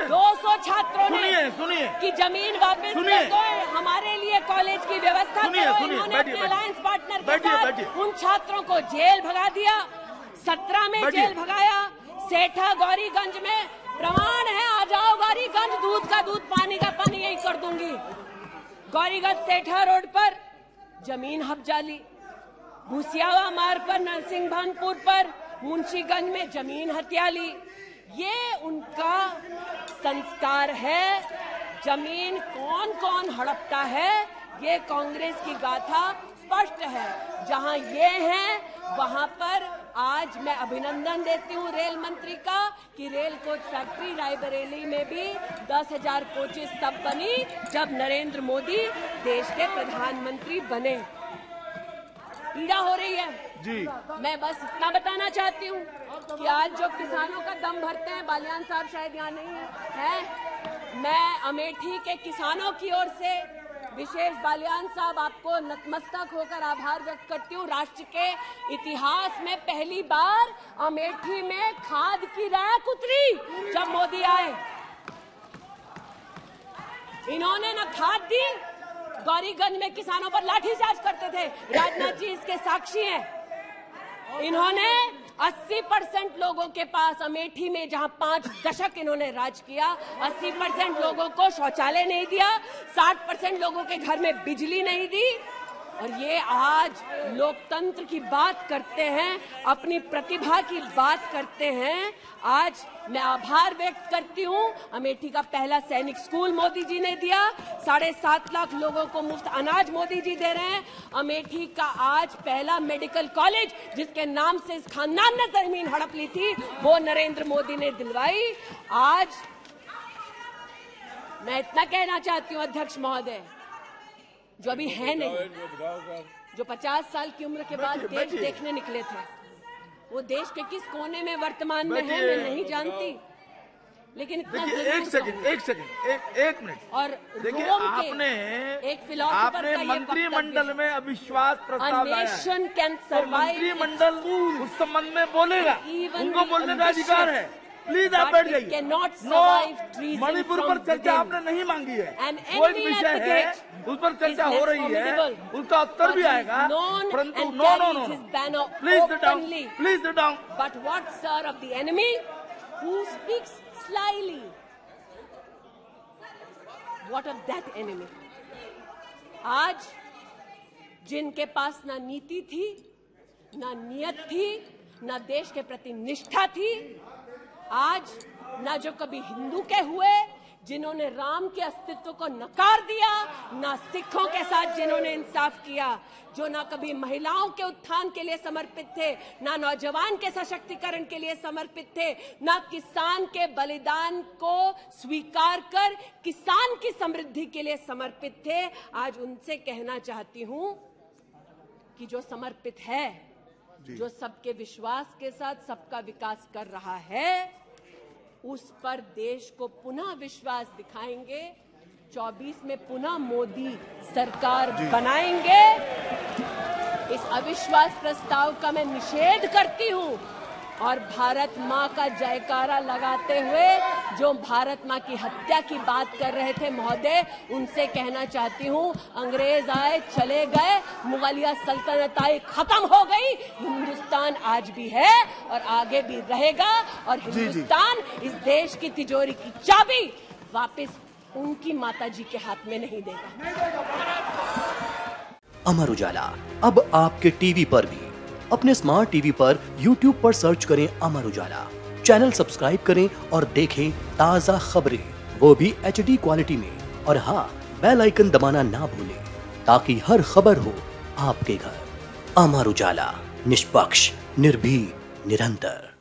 200 छात्रों ने सुनिए कि जमीन वापस दे दो, हमारे लिए कॉलेज की व्यवस्था करो। इन्होंने अपने अलायंस पार्टनर के साथ उन छात्रों को जेल भगा दिया। 17 में जेल भगाया। सेठा गौरीगंज में प्रमाण है, आ जाओ गौरीगंज, दूध का दूध पानी का पानी यही कर दूंगी। गौरीगंज सेठा रोड पर जमीन हब्जा ली। भूसियावा मार्ग पर नरसिंहभानपुर पर मुंशीगंज में जमीन हत्या ली। ये उनका संस्कार है। जमीन कौन कौन हड़पता है, ये कांग्रेस की गाथा स्पष्ट है। जहां ये हैं वहां पर आज मैं अभिनंदन देती हूँ रेल मंत्री का कि रेल कोच फैक्ट्री रायबरेली में भी 10,000 कोचेस तब बनी जब नरेंद्र मोदी देश के प्रधानमंत्री बने। पीड़ा हो रही है जी। मैं बस इतना बताना चाहती हूँ कि आज जो किसानों का दम भरते हैं, बालियान साहब शायद यहाँ नहीं है, मैं अमेठी के किसानों की ओर से विशेष बालियान साहब आपको नतमस्तक होकर आभार व्यक्त करती हूँ। राष्ट्र के इतिहास में पहली बार अमेठी में खाद की रैक उतरी जब मोदी आए। इन्होंने न खाद दी, गौरीगंज में किसानों पर लाठीचार्ज करते थे, राजनाथ जी इसके साक्षी हैं। इन्होंने 80% लोगों के पास अमेठी में, जहां 5 दशक इन्होंने राज किया, 80% लोगों को शौचालय नहीं दिया, 60% लोगों के घर में बिजली नहीं दी। और ये आज लोकतंत्र की बात करते हैं, अपनी प्रतिभा की बात करते हैं। आज मैं आभार व्यक्त करती हूँ, अमेठी का पहला सैनिक स्कूल मोदी जी ने दिया, 7.5 लाख लोगों को मुफ्त अनाज मोदी जी दे रहे हैं। अमेठी का आज पहला मेडिकल कॉलेज, जिसके नाम से इस खानदान ने जमीन हड़प ली थी, वो नरेंद्र मोदी ने दिलवाई। आज मैं इतना कहना चाहती हूँ अध्यक्ष महोदय, जो अभी है नहीं, जो 50 साल की उम्र के बाद देश देखने निकले थे, वो देश के किस कोने में वर्तमान में है मैं नहीं जानती, लेकिन इतना एक मिनट। और देखिए, आपने एक फिलोसोफर का मंत्रिमंडल में अविश्वास प्रस्ताव लाया है। मंत्रिमंडल उस संबंध में बोलेगा, उनको बोलने का अधिकार है। प्लीज आप बैठ जाइए। मणिपुर पर चर्चा आपने नहीं मांगी है, वो एक विषय है, उस पर चर्चा हो रही है, उसका उत्तर भी आएगा, परंतु no, please sit down, please sit down. But what sir of the enemy who speaks slyly, what of that enemy? आज जिनके पास ना नीति थी, ना नियत थी, ना देश के प्रति निष्ठा थी, आज ना जो कभी हिंदू के हुए, जिन्होंने राम के अस्तित्व को नकार दिया, ना सिखों के साथ जिन्होंने इंसाफ किया, जो ना कभी महिलाओं के उत्थान के लिए समर्पित थे, ना नौजवान के सशक्तिकरण के लिए समर्पित थे, ना किसान के बलिदान को स्वीकार कर किसान की समृद्धि के लिए समर्पित थे। आज उनसे कहना चाहती हूं कि जो समर्पित है, जो सबके विश्वास के साथ सबका विकास कर रहा है, उस पर देश को पुनः विश्वास दिखाएंगे। 24 में पुनः मोदी सरकार बनाएंगे। इस अविश्वास प्रस्ताव का मैं निषेध करती हूं और भारत मां का जयकारा लगाते हुए जो भारत मां की हत्या की बात कर रहे थे महोदय, उनसे कहना चाहती हूं, अंग्रेज आए चले गए, मुगलिया सल्तनत आई खत्म हो गई, हिंदुस्तान आज भी है और आगे भी रहेगा। और हिंदुस्तान इस देश की तिजोरी की चाबी वापस उनकी माताजी के हाथ में नहीं देगा। अमर उजाला अब आपके टीवी पर भी। अपने स्मार्ट टीवी पर YouTube पर सर्च करें अमर उजाला, चैनल सब्सक्राइब करें और देखें ताज़ा खबरें, वो भी HD क्वालिटी में। और हाँ, बेल आइकन दबाना ना भूलें ताकि हर खबर हो आपके घर। अमर उजाला, निष्पक्ष, निर्भीक, निरंतर।